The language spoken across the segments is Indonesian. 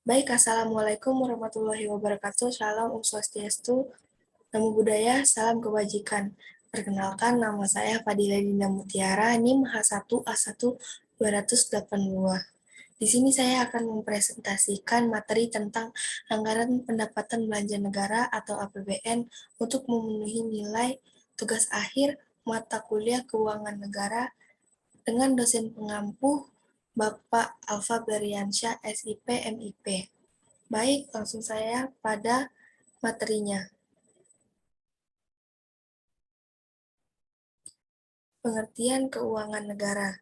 Baik, Assalamualaikum warahmatullahi wabarakatuh. Shalom, Om Swastiastu, Namo Buddhaya, Salam Kebajikan. Perkenalkan, nama saya Fadila Dina Mutiara, NIM H1A1 282. Di sini saya akan mempresentasikan materi tentang anggaran pendapatan belanja negara atau APBN untuk memenuhi nilai tugas akhir mata kuliah keuangan negara dengan dosen pengampu Bapak Alfa Beriansyah, SIP, MIP. Baik, langsung saya pada materinya. Pengertian keuangan negara.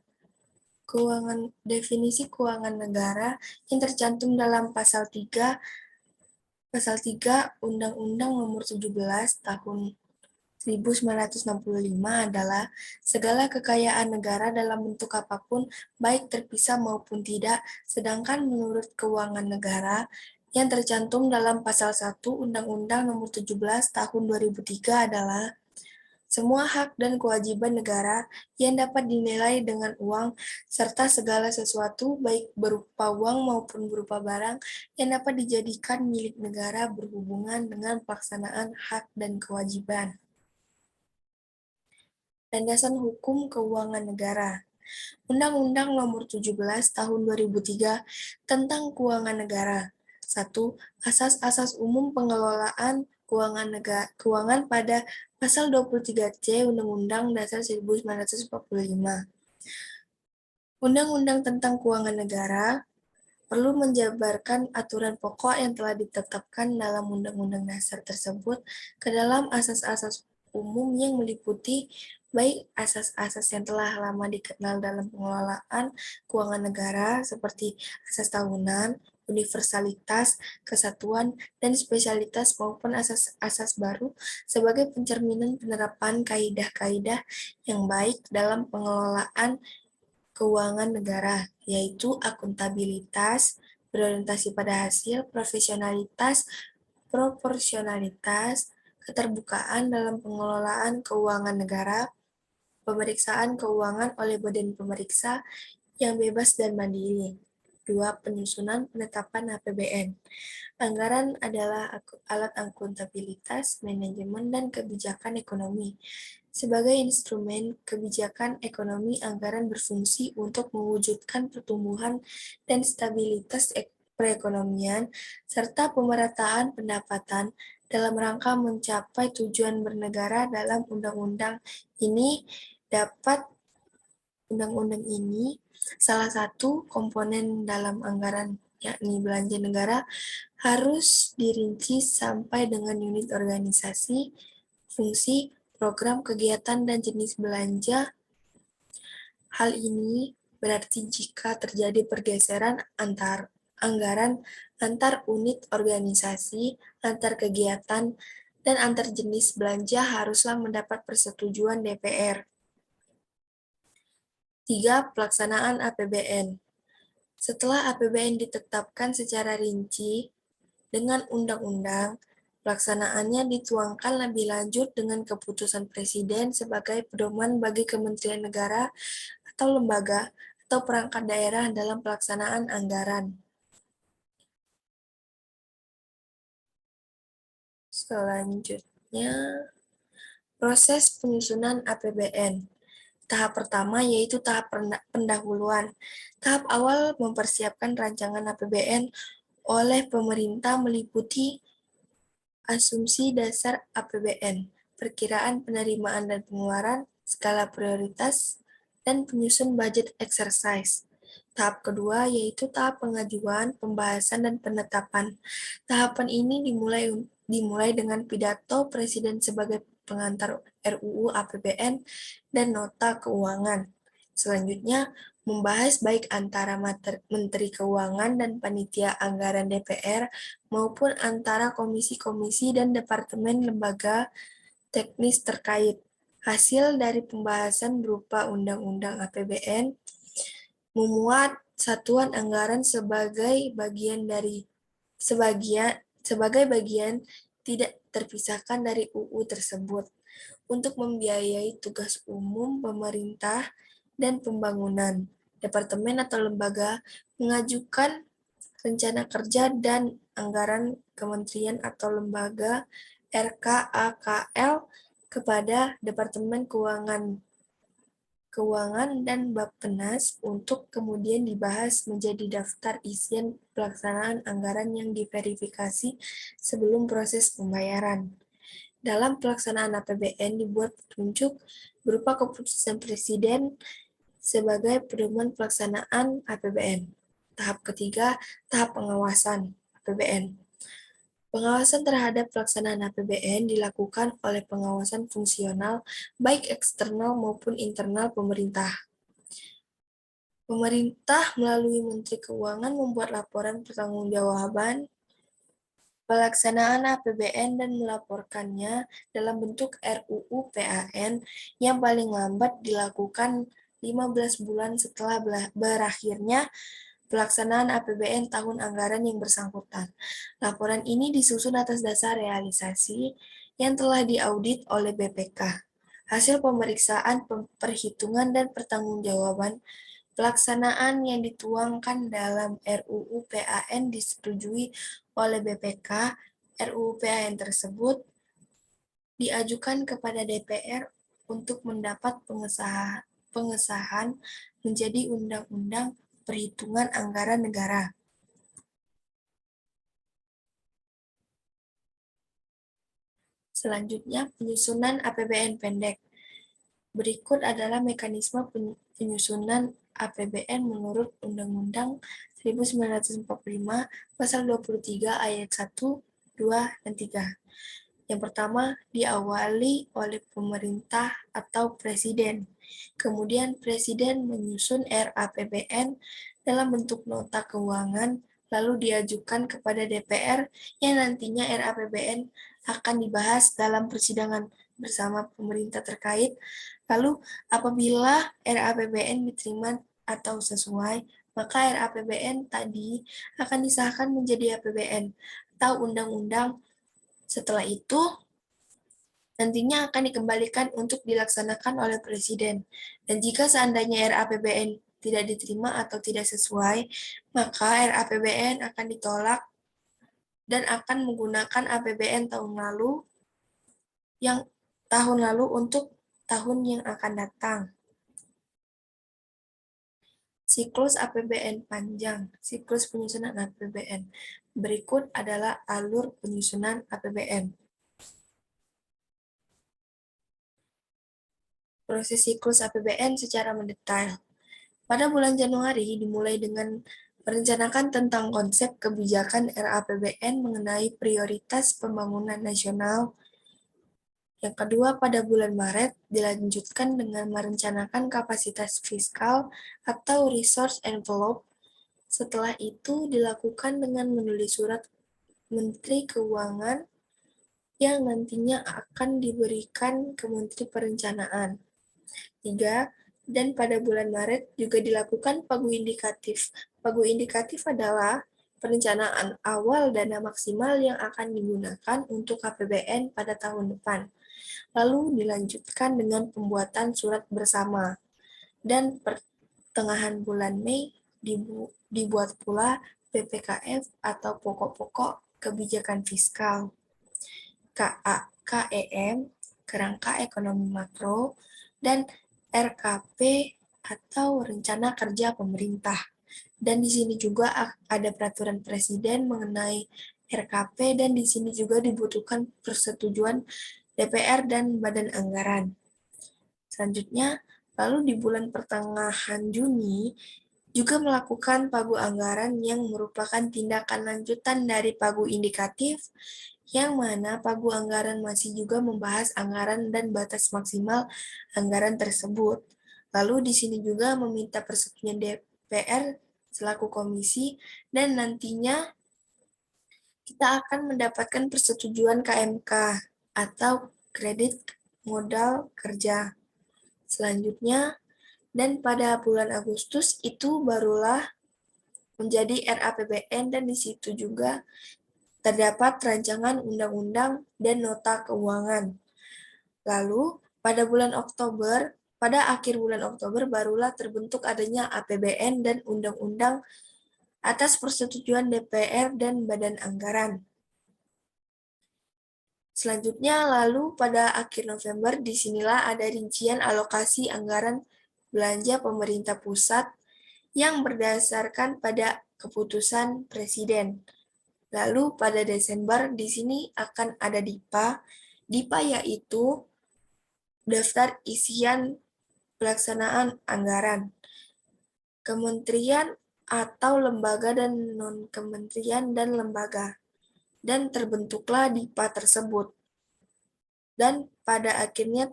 Definisi keuangan negara yang tercantum dalam Pasal 3 Undang-Undang Nomor 17 Tahun 1965 adalah segala kekayaan negara dalam bentuk apapun, baik terpisah maupun tidak, sedangkan menurut keuangan negara yang tercantum dalam Pasal 1 Undang-Undang Nomor 17 Tahun 2003 adalah semua hak dan kewajiban negara yang dapat dinilai dengan uang, serta segala sesuatu baik berupa uang maupun berupa barang yang dapat dijadikan milik negara berhubungan dengan pelaksanaan hak dan kewajiban. Landasan Hukum Keuangan Negara. Undang-Undang Nomor 17 Tahun 2003 tentang Keuangan Negara. 1. Asas-asas umum pengelolaan keuangan pada Pasal 23C Undang-Undang Dasar 1945. Undang-Undang tentang Keuangan Negara perlu menjabarkan aturan pokok yang telah ditetapkan dalam Undang-Undang Dasar tersebut ke dalam asas-asas umum yang meliputi baik asas-asas yang telah lama dikenal dalam pengelolaan keuangan negara seperti asas tahunan, universalitas, kesatuan, dan spesialitas maupun asas-asas baru sebagai pencerminan penerapan kaidah-kaidah yang baik dalam pengelolaan keuangan negara, yaitu akuntabilitas, berorientasi pada hasil, profesionalitas, proporsionalitas, keterbukaan dalam pengelolaan keuangan negara, pemeriksaan keuangan oleh badan pemeriksa yang bebas dan mandiri. 2. Penyusunan penetapan APBN. Anggaran adalah alat akuntabilitas, manajemen, dan kebijakan ekonomi. Sebagai instrumen kebijakan ekonomi, anggaran berfungsi untuk mewujudkan pertumbuhan dan stabilitas perekonomian, serta pemerataan pendapatan dalam rangka mencapai tujuan bernegara dalam undang-undang ini salah satu komponen dalam anggaran, yakni belanja negara, harus dirinci sampai dengan unit organisasi, fungsi, program, kegiatan, dan jenis belanja. Hal ini berarti jika terjadi pergeseran antar anggaran, antar unit organisasi, antar kegiatan, dan antar jenis belanja haruslah mendapat persetujuan DPR. 3. Pelaksanaan APBN. Setelah APBN ditetapkan secara rinci dengan undang-undang, pelaksanaannya dituangkan lebih lanjut dengan keputusan Presiden sebagai pedoman bagi kementerian negara atau lembaga atau perangkat daerah dalam pelaksanaan anggaran. Selanjutnya, proses penyusunan APBN. Tahap pertama yaitu tahap pendahuluan. Tahap awal mempersiapkan rancangan APBN oleh pemerintah meliputi asumsi dasar APBN, perkiraan penerimaan dan pengeluaran, skala prioritas, dan penyusun budget exercise. Tahap kedua yaitu tahap pengajuan, pembahasan, dan penetapan. Tahapan ini dimulai dengan pidato Presiden sebagai pengantar RUU APBN dan nota keuangan. Selanjutnya, membahas baik antara Menteri Keuangan dan Panitia Anggaran DPR maupun antara komisi-komisi dan departemen lembaga teknis terkait. Hasil dari pembahasan berupa Undang-Undang APBN memuat satuan anggaran sebagai bagian tidak terpisahkan dari UU tersebut untuk membiayai tugas umum pemerintah dan pembangunan. Departemen atau lembaga mengajukan rencana kerja dan anggaran kementerian atau lembaga RKAKL kepada Departemen Keuangan dan Bappenas untuk kemudian dibahas menjadi daftar isian pelaksanaan anggaran yang diverifikasi sebelum proses pembayaran. Dalam pelaksanaan APBN dibuat petunjuk berupa keputusan Presiden sebagai pedoman pelaksanaan APBN. Tahap ketiga, tahap pengawasan APBN. Pengawasan terhadap pelaksanaan APBN dilakukan oleh pengawasan fungsional baik eksternal maupun internal pemerintah. Pemerintah melalui Menteri Keuangan membuat laporan pertanggungjawaban pelaksanaan APBN dan melaporkannya dalam bentuk RUU PAN yang paling lambat dilakukan 15 bulan setelah berakhirnya pelaksanaan APBN tahun anggaran yang bersangkutan. Laporan ini disusun atas dasar realisasi yang telah diaudit oleh BPK. Hasil pemeriksaan, perhitungan, dan pertanggungjawaban pelaksanaan yang dituangkan dalam RUU PAN disetujui oleh BPK. RUU PAN tersebut diajukan kepada DPR untuk mendapat pengesahan menjadi undang-undang perhitungan anggaran negara. Selanjutnya, penyusunan APBN pendek. Berikut adalah mekanisme penyusunan APBN menurut Undang-Undang 1945 Pasal 23 Ayat 1, 2, dan 3. Yang pertama, diawali oleh pemerintah atau presiden. Kemudian presiden menyusun RAPBN dalam bentuk nota keuangan, lalu diajukan kepada DPR yang nantinya RAPBN akan dibahas dalam persidangan bersama pemerintah terkait. Lalu apabila RAPBN diterima atau sesuai, maka RAPBN tadi akan disahkan menjadi APBN atau undang-undang. Setelah itu, nantinya akan dikembalikan untuk dilaksanakan oleh Presiden. Dan jika seandainya RAPBN tidak diterima atau tidak sesuai, maka RAPBN akan ditolak dan akan menggunakan APBN tahun lalu untuk tahun yang akan datang. Siklus APBN panjang, siklus penyusunan APBN. Berikut adalah alur penyusunan APBN. Proses siklus APBN secara mendetail. Pada bulan Januari dimulai dengan merencanakan tentang konsep kebijakan RAPBN mengenai prioritas pembangunan nasional. Yang kedua, pada bulan Maret dilanjutkan dengan merencanakan kapasitas fiskal atau resource envelope. Setelah itu dilakukan dengan menulis surat Menteri Keuangan yang nantinya akan diberikan ke Menteri Perencanaan. 3. Dan pada bulan Maret juga dilakukan pagu indikatif. Pagu indikatif adalah perencanaan awal dana maksimal yang akan digunakan untuk APBN pada tahun depan. Lalu dilanjutkan dengan pembuatan surat bersama. Dan pertengahan bulan Mei dibuat pula PPKF atau pokok-pokok kebijakan fiskal. KEM, Kerangka Ekonomi Makro, dan RKP atau Rencana Kerja Pemerintah. Dan di sini juga ada peraturan presiden mengenai RKP dan di sini juga dibutuhkan persetujuan DPR dan Badan Anggaran. Selanjutnya, lalu di bulan pertengahan Juni juga melakukan pagu anggaran yang merupakan tindakan lanjutan dari pagu indikatif, yang mana pagu anggaran masih juga membahas anggaran dan batas maksimal anggaran tersebut. Lalu di sini juga meminta persetujuan DPR selaku komisi dan nantinya kita akan mendapatkan persetujuan KMK atau kredit modal kerja. Selanjutnya, dan pada bulan Agustus itu barulah menjadi RAPBN dan di situ juga terdapat rancangan undang-undang dan nota keuangan. Lalu, pada akhir bulan Oktober barulah terbentuk adanya APBN dan undang-undang atas persetujuan DPR dan Badan Anggaran. Selanjutnya, lalu pada akhir November, disinilah ada rincian alokasi anggaran belanja pemerintah pusat yang berdasarkan pada keputusan Presiden. Lalu pada Desember, di sini akan ada DIPA. DIPA yaitu daftar isian pelaksanaan anggaran. Kementerian atau lembaga dan non-kementerian dan lembaga. Dan terbentuklah DIPA tersebut. Dan pada akhirnya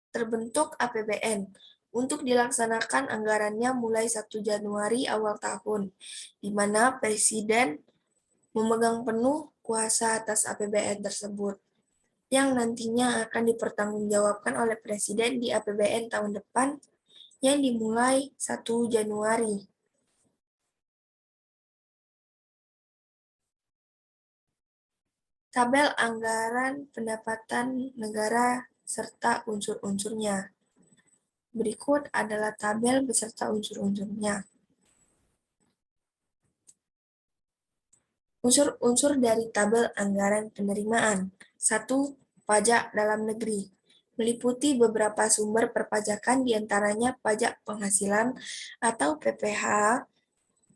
terbentuk APBN untuk dilaksanakan anggarannya mulai 1 Januari awal tahun, di mana Presiden memegang penuh kuasa atas APBN tersebut, yang nantinya akan dipertanggungjawabkan oleh Presiden di APBN tahun depan yang dimulai 1 Januari. Tabel anggaran pendapatan negara serta unsur-unsurnya. Berikut adalah tabel beserta unsur-unsurnya. Unsur-unsur dari tabel anggaran penerimaan. 1. Pajak dalam negeri. Meliputi beberapa sumber perpajakan diantaranya pajak penghasilan atau PPh,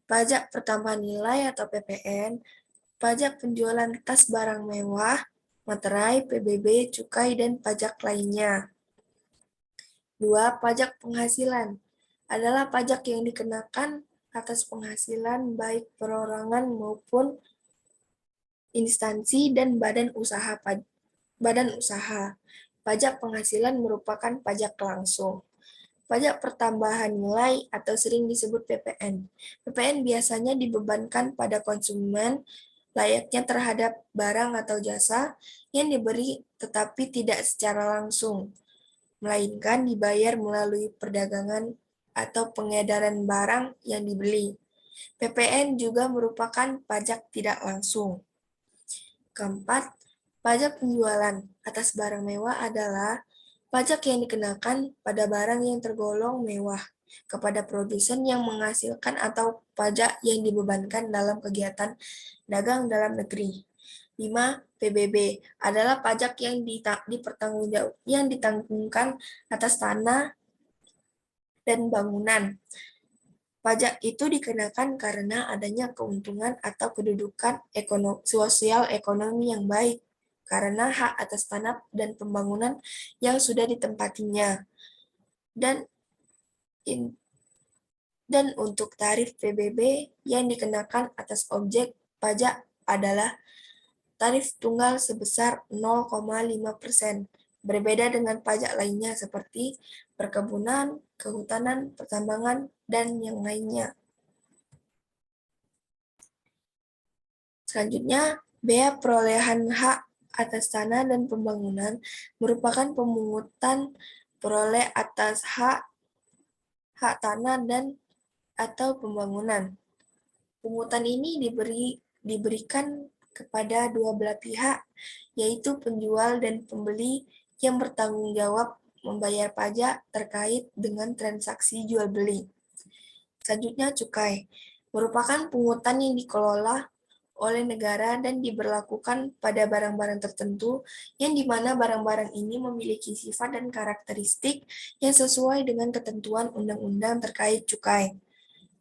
pajak pertambahan nilai atau PPN, pajak penjualan tas barang mewah, materai, PBB, cukai, dan pajak lainnya. 2. Pajak penghasilan adalah pajak yang dikenakan atas penghasilan baik perorangan maupun instansi dan badan usaha. Pajak penghasilan merupakan pajak langsung. Pajak pertambahan nilai atau sering disebut PPN. PPN biasanya dibebankan pada konsumen layaknya terhadap barang atau jasa yang diberi tetapi tidak secara langsung, melainkan dibayar melalui perdagangan atau pengedaran barang yang dibeli. PPN juga merupakan pajak tidak langsung. Keempat, pajak penjualan atas barang mewah adalah pajak yang dikenakan pada barang yang tergolong mewah kepada produsen yang menghasilkan atau pajak yang dibebankan dalam kegiatan dagang dalam negeri. 5. PBB adalah pajak yang ditanggungkan atas tanah dan bangunan. Pajak itu dikenakan karena adanya keuntungan atau kedudukan sosial ekonomi yang baik karena hak atas tanah dan pembangunan yang sudah ditempatinya. Dan untuk tarif PBB yang dikenakan atas objek pajak adalah tarif tunggal sebesar 0,5%, berbeda dengan pajak lainnya seperti perkebunan, kehutanan, pertambangan, dan yang lainnya. Selanjutnya, bea perolehan hak atas tanah dan pembangunan merupakan pemungutan peroleh atas hak tanah dan atau pembangunan. Pungutan ini diberikan kepada dua belah pihak, yaitu penjual dan pembeli yang bertanggung jawab membayar pajak terkait dengan transaksi jual beli. Selanjutnya, cukai merupakan pungutan yang dikelola oleh negara dan diberlakukan pada barang-barang tertentu yang dimana barang-barang ini memiliki sifat dan karakteristik yang sesuai dengan ketentuan undang-undang terkait cukai.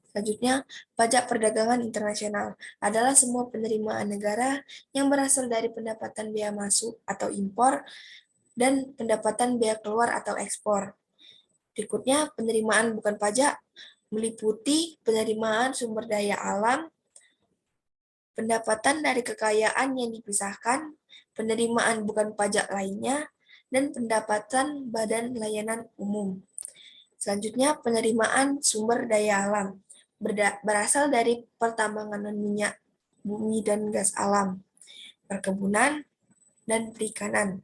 Selanjutnya, pajak perdagangan internasional adalah semua penerimaan negara yang berasal dari pendapatan bea masuk atau impor dan pendapatan bea keluar atau ekspor. Berikutnya, penerimaan bukan pajak meliputi penerimaan sumber daya alam, pendapatan dari kekayaan yang dipisahkan, penerimaan bukan pajak lainnya, dan pendapatan badan layanan umum. Selanjutnya, penerimaan sumber daya alam berasal dari pertambangan minyak bumi dan gas alam, perkebunan, dan perikanan.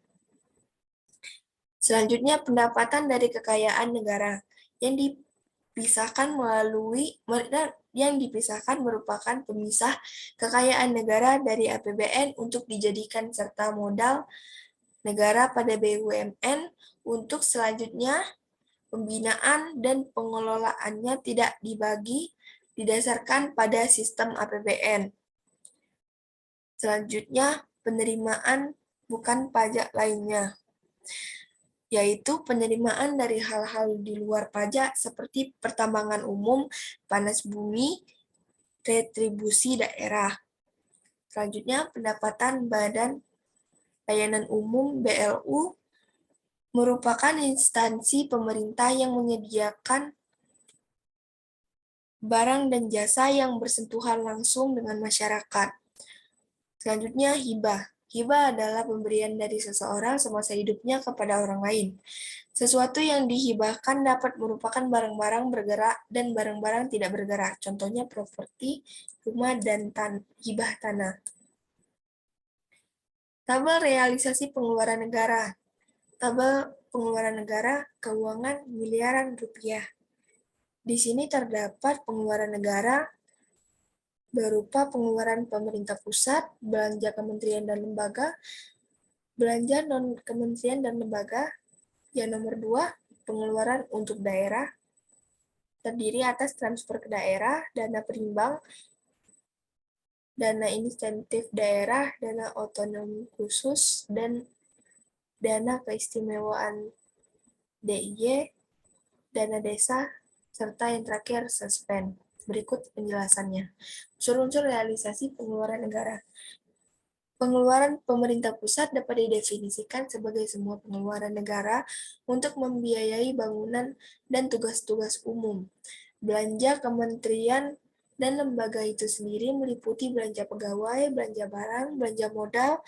Selanjutnya, pendapatan dari kekayaan negara yang dipisahkan merupakan pemisah kekayaan negara dari APBN untuk dijadikan serta modal negara pada BUMN untuk selanjutnya pembinaan dan pengelolaannya tidak dibagi didasarkan pada sistem APBN. Selanjutnya, penerimaan bukan pajak lainnya, yaitu penerimaan dari hal-hal di luar pajak seperti pertambangan umum, panas bumi, retribusi daerah. Selanjutnya, pendapatan Badan Layanan Umum (BLU) merupakan instansi pemerintah yang menyediakan barang dan jasa yang bersentuhan langsung dengan masyarakat. Selanjutnya, hibah. Hibah adalah pemberian dari seseorang semasa hidupnya kepada orang lain. Sesuatu yang dihibahkan dapat merupakan barang-barang bergerak dan barang-barang tidak bergerak. Contohnya properti, rumah, dan hibah tanah. Tabel realisasi pengeluaran negara. Tabel pengeluaran negara keuangan miliaran rupiah. Di sini terdapat pengeluaran negara berupa pengeluaran pemerintah pusat, belanja kementerian dan lembaga, belanja non-kementerian dan lembaga. Yang nomor 2, pengeluaran untuk daerah, terdiri atas transfer ke daerah, dana perimbang, dana insentif daerah, dana otonomi khusus, dan dana keistimewaan DIY, dana desa, serta yang terakhir suspend. Berikut penjelasannya. Unsur-unsur realisasi pengeluaran negara. Pengeluaran pemerintah pusat dapat didefinisikan sebagai semua pengeluaran negara untuk membiayai bangunan dan tugas-tugas umum. Belanja kementerian dan lembaga itu sendiri meliputi belanja pegawai, belanja barang, belanja modal,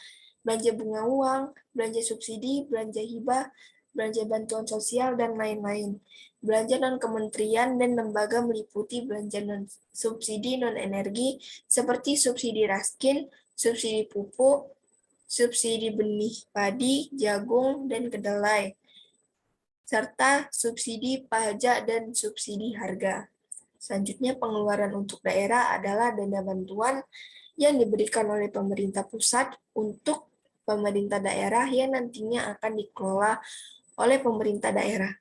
belanja bunga uang, belanja subsidi, belanja hibah, belanja bantuan sosial, dan lain-lain. Belanja non-kementerian dan lembaga meliputi belanja subsidi non-energi seperti subsidi raskin, subsidi pupuk, subsidi benih padi, jagung, dan kedelai, serta subsidi pajak dan subsidi harga. Selanjutnya, pengeluaran untuk daerah adalah dana bantuan yang diberikan oleh pemerintah pusat untuk pemerintah daerah yang nantinya akan dikelola oleh pemerintah daerah.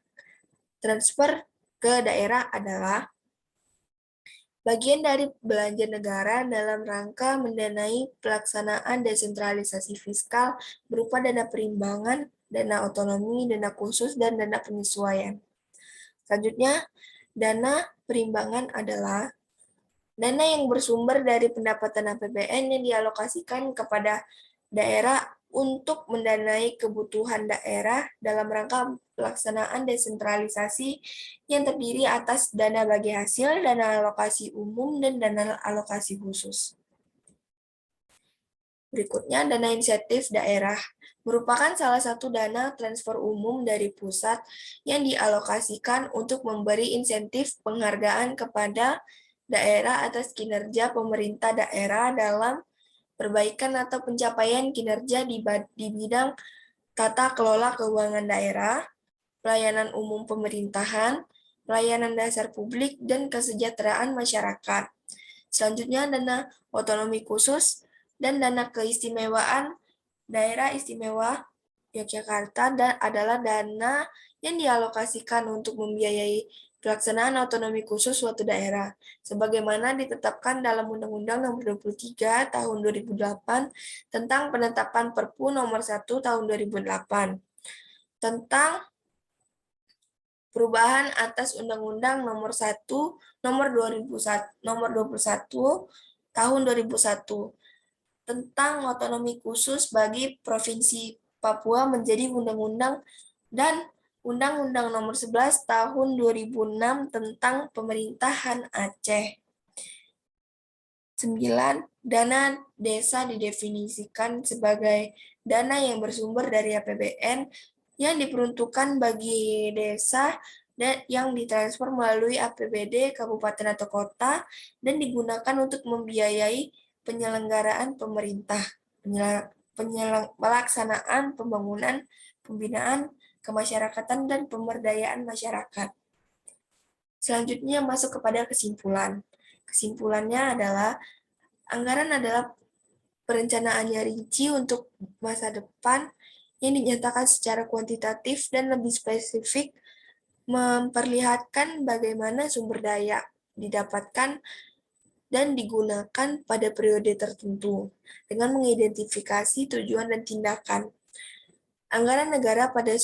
Transfer ke daerah adalah bagian dari belanja negara dalam rangka mendanai pelaksanaan desentralisasi fiskal berupa dana perimbangan, dana otonomi, dana khusus, dan dana penyesuaian. Selanjutnya, dana perimbangan adalah dana yang bersumber dari pendapatan APBN yang dialokasikan kepada daerah untuk mendanai kebutuhan daerah dalam rangka pelaksanaan desentralisasi yang terdiri atas dana bagi hasil, dana alokasi umum, dan dana alokasi khusus. Berikutnya, dana insentif daerah merupakan salah satu dana transfer umum dari pusat yang dialokasikan untuk memberi insentif penghargaan kepada daerah atas kinerja pemerintah daerah dalam perbaikan atau pencapaian kinerja di bidang tata kelola keuangan daerah, pelayanan umum pemerintahan, pelayanan dasar publik, dan kesejahteraan masyarakat. Selanjutnya, dana otonomi khusus dan dana keistimewaan daerah istimewa Yogyakarta adalah dana yang dialokasikan untuk membiayai pelaksanaan otonomi khusus suatu daerah, sebagaimana ditetapkan dalam Undang-Undang Nomor 23 Tahun 2008 tentang penetapan Perpu Nomor 1 Tahun 2008 tentang perubahan atas Undang-Undang Nomor 1 Nomor 21 Tahun 2001 tentang otonomi khusus bagi Provinsi Papua menjadi undang-undang dan Undang-Undang Nomor 11 Tahun 2006 tentang Pemerintahan Aceh. 9. Dana desa didefinisikan sebagai dana yang bersumber dari APBN yang diperuntukkan bagi desa dan yang ditransfer melalui APBD kabupaten atau kota dan digunakan untuk membiayai penyelenggaraan pemerintah, pelaksanaan pembangunan, pembinaan, kemasyarakatan, dan pemberdayaan masyarakat. Selanjutnya masuk kepada kesimpulan. Kesimpulannya adalah anggaran adalah perencanaannya rinci untuk masa depan yang dinyatakan secara kuantitatif dan lebih spesifik memperlihatkan bagaimana sumber daya, didapatkan dan digunakan pada periode tertentu, dengan mengidentifikasi tujuan dan tindakan. Anggaran negara pada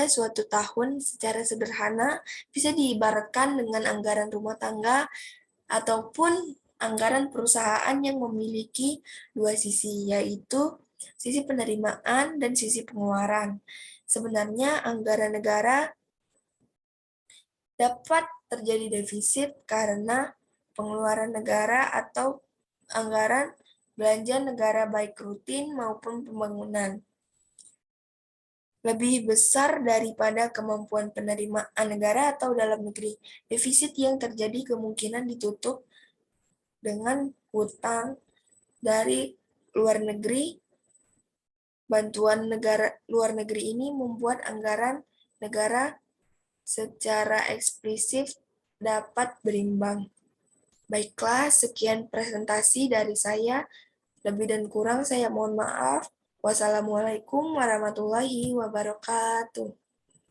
suatu tahun secara sederhana bisa diibaratkan dengan anggaran rumah tangga ataupun anggaran perusahaan yang memiliki dua sisi, yaitu sisi penerimaan dan sisi pengeluaran. Sebenarnya anggaran negara dapat terjadi defisit karena pengeluaran negara atau anggaran belanja negara baik rutin maupun pembangunan lebih besar daripada kemampuan penerimaan negara atau dalam negeri. Defisit yang terjadi kemungkinan ditutup dengan hutang dari luar negeri. Bantuan negara luar negeri ini membuat anggaran negara secara eksplisit dapat berimbang. Baiklah, sekian presentasi dari saya. Lebih dan kurang saya mohon maaf. Wassalamualaikum warahmatullahi wabarakatuh.